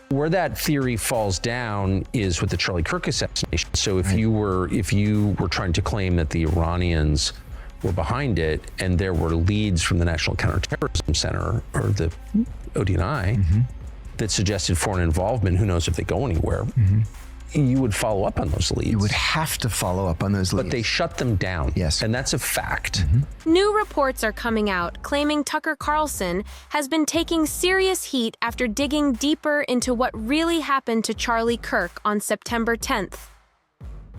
Where that theory falls down is with the Charlie Kirk assassination. So if you were trying to claim that the Iranians were behind it, and there were leads from the National Counterterrorism Center or the ODNI that suggested foreign involvement, who knows if they go anywhere, you would follow up on those leads. You would have to follow up on those leads. But they shut them down. Yes. And that's a fact. New reports are coming out claiming Tucker Carlson has been taking serious heat after digging deeper into what really happened to Charlie Kirk on September 10th.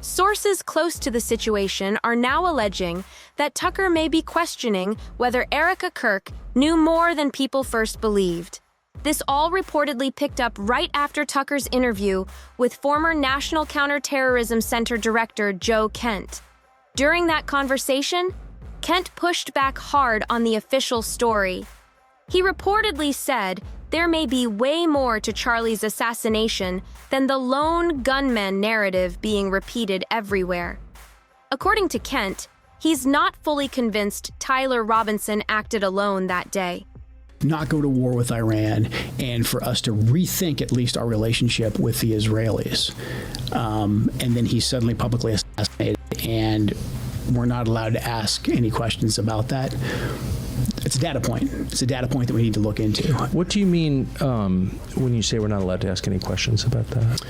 Sources close to the situation are now alleging that Tucker may be questioning whether Erika Kirk knew more than people first believed. This all reportedly picked up right after Tucker's interview with former National Counterterrorism Center Director Joe Kent. During that conversation, Kent pushed back hard on the official story. He reportedly said there may be way more to Charlie's assassination than the lone gunman narrative being repeated everywhere. According to Kent, he's not fully convinced Tyler Robinson acted alone that day. Not go to war with Iran, and for us to rethink at least our relationship with the Israelis. And then he's suddenly publicly assassinated, and we're not allowed to ask any questions about that. It's a data point. It's a data point that we need to look into. What do you mean when you say we're not allowed to ask any questions about that?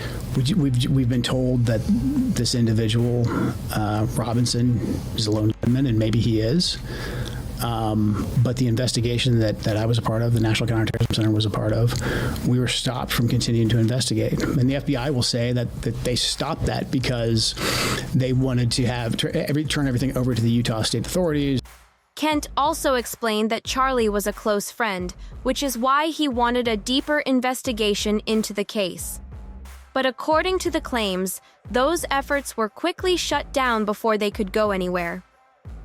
We've been told that this individual, Robinson, is a lone gunman, and maybe he is. But the investigation that I was a part of, the National Counterterrorism Center was a part of, we were stopped from continuing to investigate. And the FBI will say that they stopped that because they wanted to turn everything over to the Utah state authorities. Kent also explained that Charlie was a close friend, which is why he wanted a deeper investigation into the case. But according to the claims, those efforts were quickly shut down before they could go anywhere.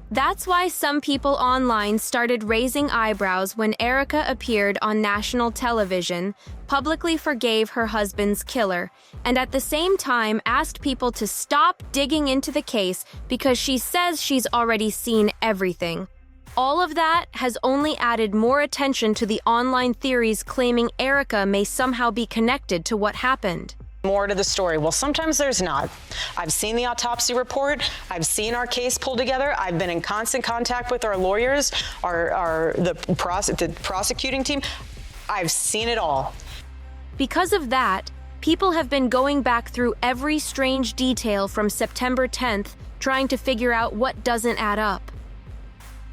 That's why some people online started raising eyebrows when Erika appeared on national television, publicly forgave her husband's killer, and at the same time asked people to stop digging into the case because she says she's already seen everything. All of that has only added more attention to the online theories claiming Erika may somehow be connected to what happened. More to the story. Well, sometimes there's not. I've seen the autopsy report. I've seen our case pulled together. I've been in constant contact with our lawyers, the prosecuting team. I've seen it all. Because of that, people have been going back through every strange detail from September 10th, trying to figure out what doesn't add up.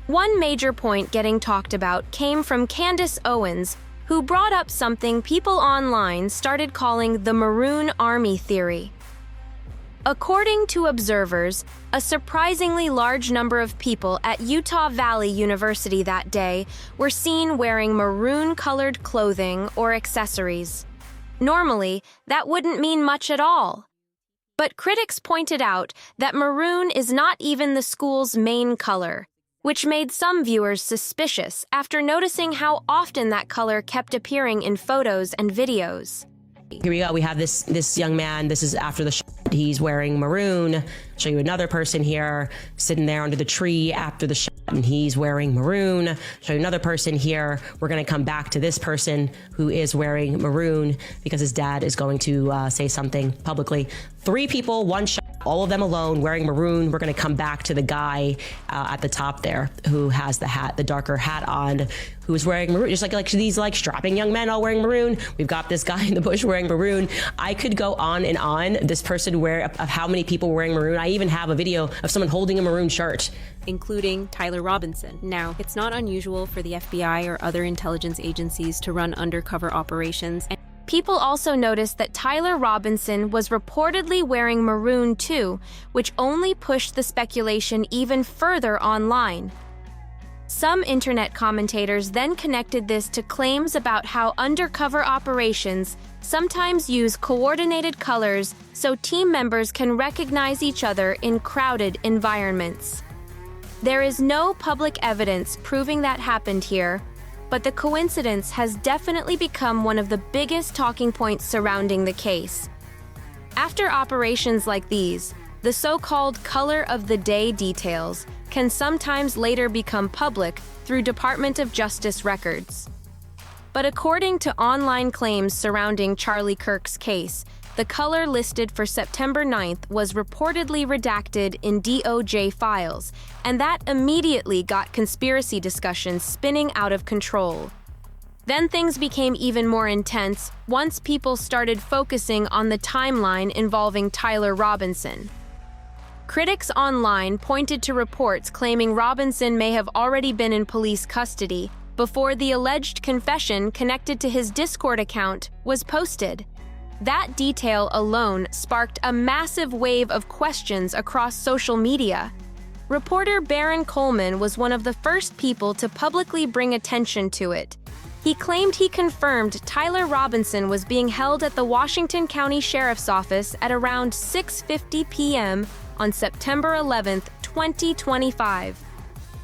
One major point getting talked about came from Candace Owens, who brought up something people online started calling the Maroon Army theory. According to observers, a surprisingly large number of people at Utah Valley University that day were seen wearing maroon-colored clothing or accessories. Normally, that wouldn't mean much at all. But critics pointed out that maroon is not even the school's main color, which made some viewers suspicious after noticing how often that color kept appearing in photos and videos. Here we go. We have this young man. This is after the shot. He's wearing maroon. Show you another person here sitting there under the tree after the shot, and he's wearing maroon. Show you another person here. We're going to come back to this person who is wearing maroon because his dad is going to say something publicly. 3 people, 1 shot. All of them alone, wearing maroon. We're going to come back to the guy at the top there who has the hat, the darker hat on, who's wearing maroon. Just like these strapping young men all wearing maroon. We've got this guy in the bush wearing maroon. I could go on and on. This person of how many people wearing maroon. I even have a video of someone holding a maroon shirt, including Tyler Robinson. Now, it's not unusual for the FBI or other intelligence agencies to run undercover operations. People also noticed that Tyler Robinson was reportedly wearing maroon too, which only pushed the speculation even further online. Some internet commentators then connected this to claims about how undercover operations sometimes use coordinated colors so team members can recognize each other in crowded environments. There is no public evidence proving that happened here, but the coincidence has definitely become one of the biggest talking points surrounding the case. After operations like these, the so-called color of the day details can sometimes later become public through Department of Justice records. But according to online claims surrounding Charlie Kirk's case, the color listed for September 9th was reportedly redacted in DOJ files, and that immediately got conspiracy discussions spinning out of control. Then things became even more intense once people started focusing on the timeline involving Tyler Robinson. Critics online pointed to reports claiming Robinson may have already been in police custody before the alleged confession connected to his Discord account was posted. That detail alone sparked a massive wave of questions across social media. Reporter Baron Coleman was one of the first people to publicly bring attention to it. He claimed he confirmed Tyler Robinson was being held at the Washington County Sheriff's Office at around 6:50 p.m. on September 11, 2025.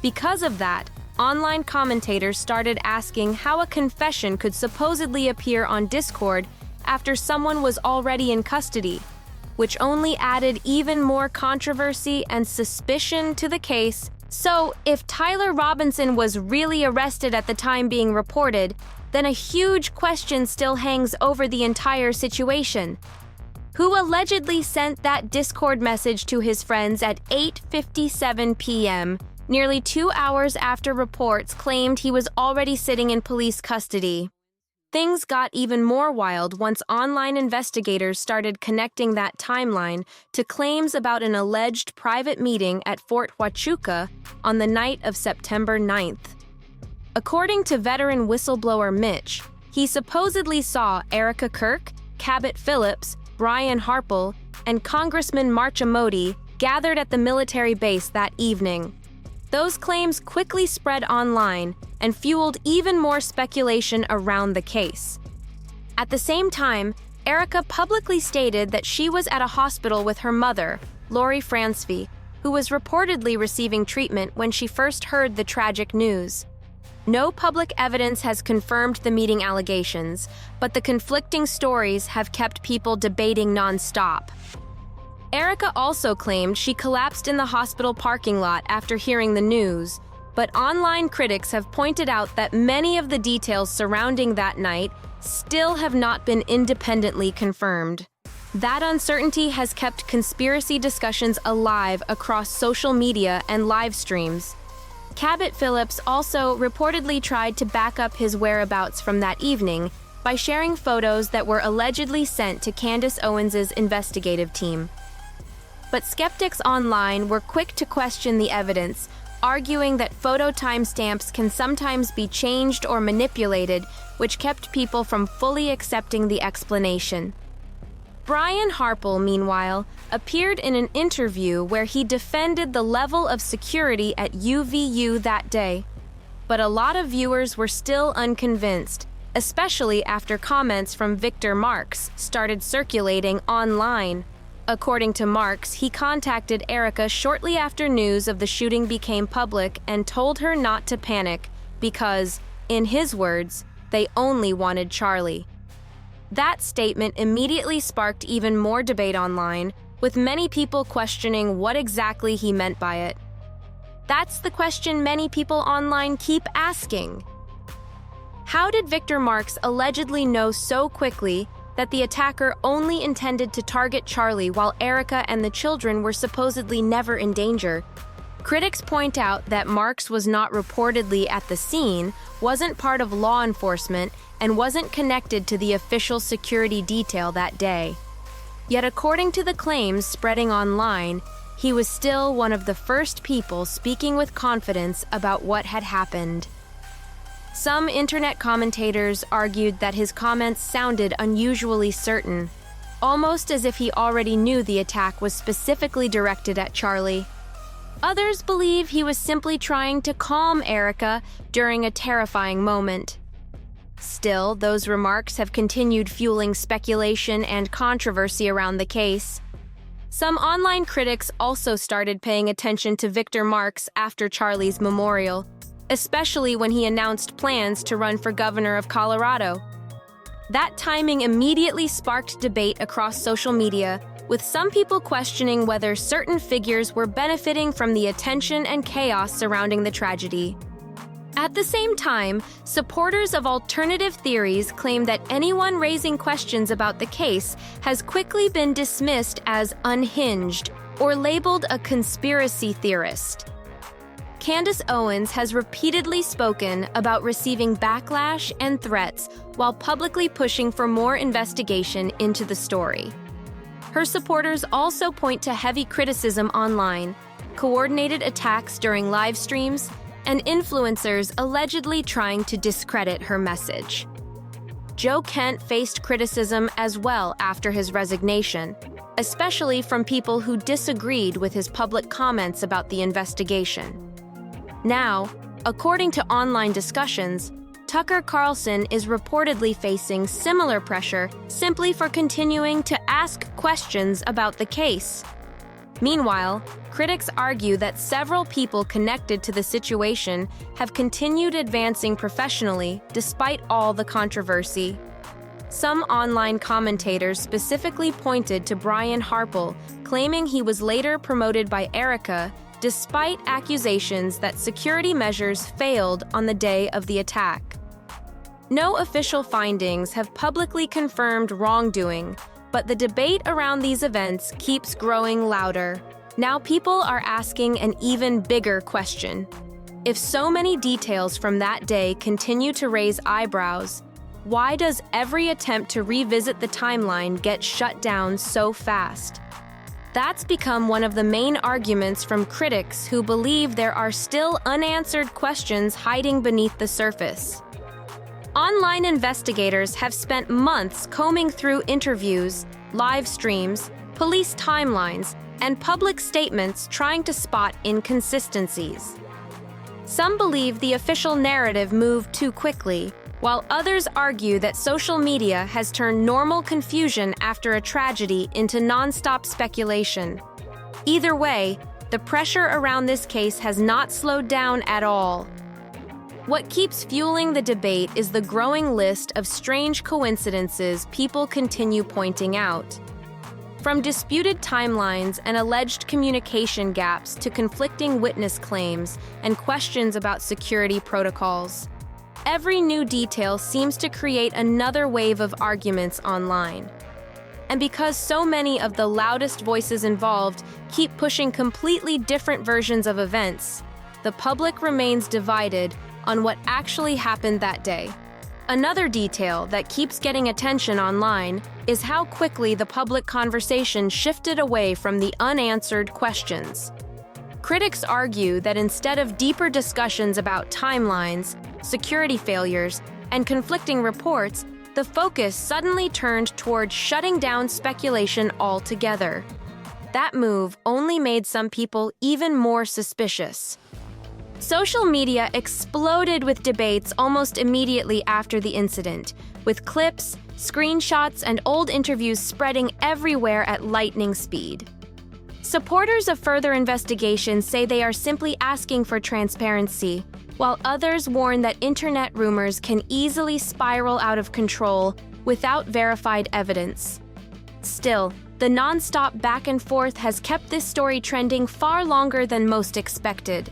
Because of that, online commentators started asking how a confession could supposedly appear on Discord after someone was already in custody, which only added even more controversy and suspicion to the case. So, if Tyler Robinson was really arrested at the time being reported, then a huge question still hangs over the entire situation. Who allegedly sent that Discord message to his friends at 8:57 p.m., nearly 2 hours after reports claimed he was already sitting in police custody? Things got even more wild once online investigators started connecting that timeline to claims about an alleged private meeting at Fort Huachuca on the night of September 9th. According to veteran whistleblower Mitch, he supposedly saw Erika Kirk, Cabot Phillips, Brian Harple, and Congressman Marcia Modi gathered at the military base that evening. Those claims quickly spread online and fueled even more speculation around the case. At the same time, Erika publicly stated that she was at a hospital with her mother, Lori Fransby, who was reportedly receiving treatment when she first heard the tragic news. No public evidence has confirmed the meeting allegations, but the conflicting stories have kept people debating nonstop. Erika also claimed she collapsed in the hospital parking lot after hearing the news, but online critics have pointed out that many of the details surrounding that night still have not been independently confirmed. That uncertainty has kept conspiracy discussions alive across social media and live streams. Cabot Phillips also reportedly tried to back up his whereabouts from that evening by sharing photos that were allegedly sent to Candace Owens's investigative team. But skeptics online were quick to question the evidence, arguing that photo timestamps can sometimes be changed or manipulated, which kept people from fully accepting the explanation. Brian Harple, meanwhile, appeared in an interview where he defended the level of security at UVU that day. But a lot of viewers were still unconvinced, especially after comments from Victor Marks started circulating online. According to Marks, he contacted Erika shortly after news of the shooting became public and told her not to panic because, in his words, they only wanted Charlie. That statement immediately sparked even more debate online, with many people questioning what exactly he meant by it. That's the question many people online keep asking. How did Victor Marks allegedly know so quickly that the attacker only intended to target Charlie while Erika and the children were supposedly never in danger? Critics point out that Marks was not reportedly at the scene, wasn't part of law enforcement, and wasn't connected to the official security detail that day. Yet according to the claims spreading online, he was still one of the first people speaking with confidence about what had happened. Some internet commentators argued that his comments sounded unusually certain, almost as if he already knew the attack was specifically directed at Charlie. Others believe he was simply trying to calm Erika during a terrifying moment. Still, those remarks have continued fueling speculation and controversy around the case. Some online critics also started paying attention to Victor Marks after Charlie's memorial, especially when he announced plans to run for governor of Colorado. That timing immediately sparked debate across social media, with some people questioning whether certain figures were benefiting from the attention and chaos surrounding the tragedy. At the same time, supporters of alternative theories claim that anyone raising questions about the case has quickly been dismissed as unhinged or labeled a conspiracy theorist. Candace Owens has repeatedly spoken about receiving backlash and threats while publicly pushing for more investigation into the story. Her supporters also point to heavy criticism online, coordinated attacks during live streams, and influencers allegedly trying to discredit her message. Joe Kent faced criticism as well after his resignation, especially from people who disagreed with his public comments about the investigation. Now, according to online discussions, Tucker Carlson is reportedly facing similar pressure simply for continuing to ask questions about the case. Meanwhile, critics argue that several people connected to the situation have continued advancing professionally despite all the controversy. Some online commentators specifically pointed to Brian Harple, claiming he was later promoted by Erika despite accusations that security measures failed on the day of the attack. No official findings have publicly confirmed wrongdoing, but the debate around these events keeps growing louder. Now people are asking an even bigger question. If so many details from that day continue to raise eyebrows, why does every attempt to revisit the timeline get shut down so fast? That's become one of the main arguments from critics who believe there are still unanswered questions hiding beneath the surface. Online investigators have spent months combing through interviews, live streams, police timelines, and public statements trying to spot inconsistencies. Some believe the official narrative moved too quickly, while others argue that social media has turned normal confusion after a tragedy into nonstop speculation. Either way, the pressure around this case has not slowed down at all. What keeps fueling the debate is the growing list of strange coincidences people continue pointing out. From disputed timelines and alleged communication gaps to conflicting witness claims and questions about security protocols, every new detail seems to create another wave of arguments online. And because so many of the loudest voices involved keep pushing completely different versions of events, the public remains divided on what actually happened that day. Another detail that keeps getting attention online is how quickly the public conversation shifted away from the unanswered questions. Critics argue that instead of deeper discussions about timelines, security failures, and conflicting reports, the focus suddenly turned toward shutting down speculation altogether. That move only made some people even more suspicious. Social media exploded with debates almost immediately after the incident, with clips, screenshots, and old interviews spreading everywhere at lightning speed. Supporters of further investigation say they are simply asking for transparency, while others warn that internet rumors can easily spiral out of control without verified evidence. Still, the nonstop back and forth has kept this story trending far longer than most expected.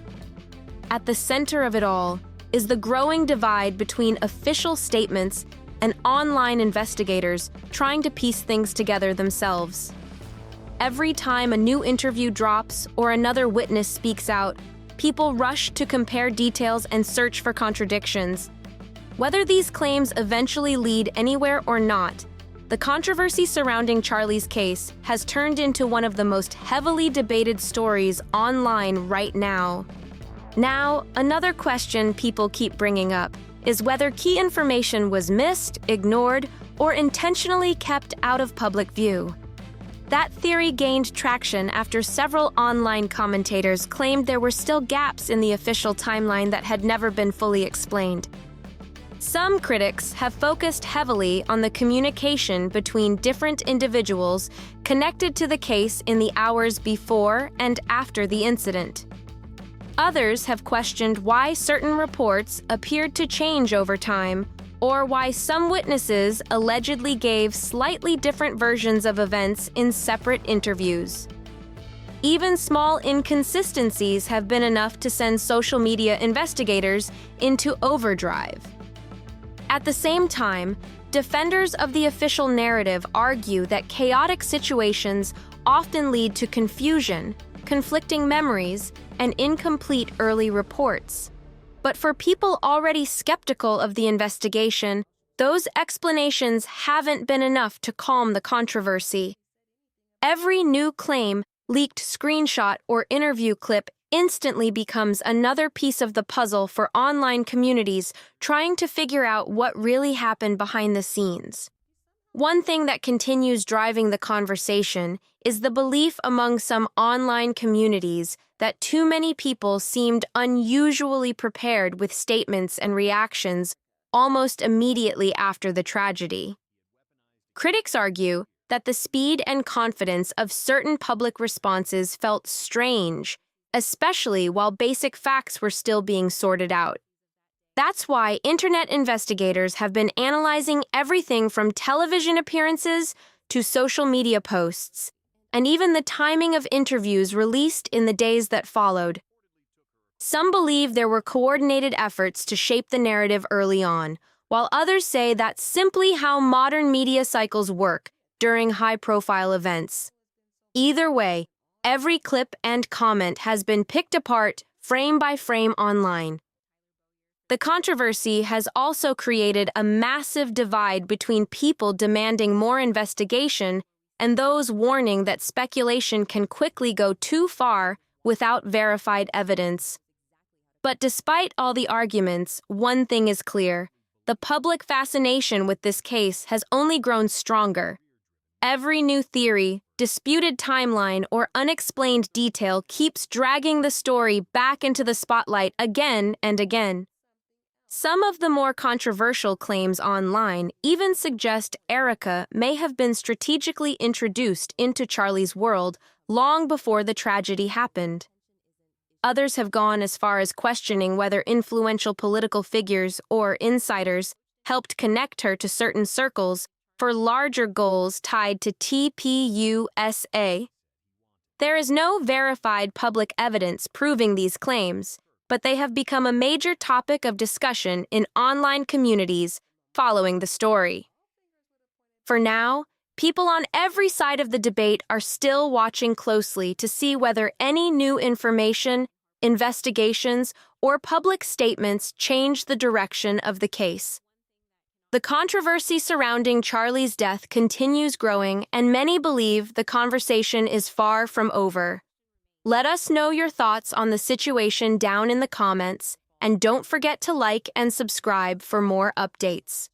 At the center of it all is the growing divide between official statements and online investigators trying to piece things together themselves. Every time a new interview drops or another witness speaks out, people rush to compare details and search for contradictions. Whether these claims eventually lead anywhere or not, the controversy surrounding Charlie's case has turned into one of the most heavily debated stories online right now. Now, another question people keep bringing up is whether key information was missed, ignored, or intentionally kept out of public view. That theory gained traction after several online commentators claimed there were still gaps in the official timeline that had never been fully explained. Some critics have focused heavily on the communication between different individuals connected to the case in the hours before and after the incident. Others have questioned why certain reports appeared to change over time, or why some witnesses allegedly gave slightly different versions of events in separate interviews. Even small inconsistencies have been enough to send social media investigators into overdrive. At the same time, defenders of the official narrative argue that chaotic situations often lead to confusion, conflicting memories, and incomplete early reports. But for people already skeptical of the investigation, those explanations haven't been enough to calm the controversy. Every new claim, leaked screenshot, or interview clip instantly becomes another piece of the puzzle for online communities trying to figure out what really happened behind the scenes. One thing that continues driving the conversation is the belief among some online communities that too many people seemed unusually prepared with statements and reactions almost immediately after the tragedy. Critics argue that the speed and confidence of certain public responses felt strange, especially while basic facts were still being sorted out. That's why internet investigators have been analyzing everything from television appearances to social media posts, and even the timing of interviews released in the days that followed. Some believe there were coordinated efforts to shape the narrative early on, while others say that's simply how modern media cycles work during high-profile events. Either way, every clip and comment has been picked apart frame by frame online. The controversy has also created a massive divide between people demanding more investigation and those warning that speculation can quickly go too far without verified evidence. But despite all the arguments, one thing is clear: the public fascination with this case has only grown stronger. Every new theory, disputed timeline, or unexplained detail keeps dragging the story back into the spotlight again and again. Some of the more controversial claims online even suggest Erika may have been strategically introduced into Charlie's world long before the tragedy happened. Others have gone as far as questioning whether influential political figures or insiders helped connect her to certain circles for larger goals tied to TPUSA. There is no verified public evidence proving these claims, but they have become a major topic of discussion in online communities following the story. For now, people on every side of the debate are still watching closely to see whether any new information, investigations, or public statements change the direction of the case. The controversy surrounding Charlie's death continues growing, and many believe the conversation is far from over. Let us know your thoughts on the situation down in the comments, and don't forget to like and subscribe for more updates.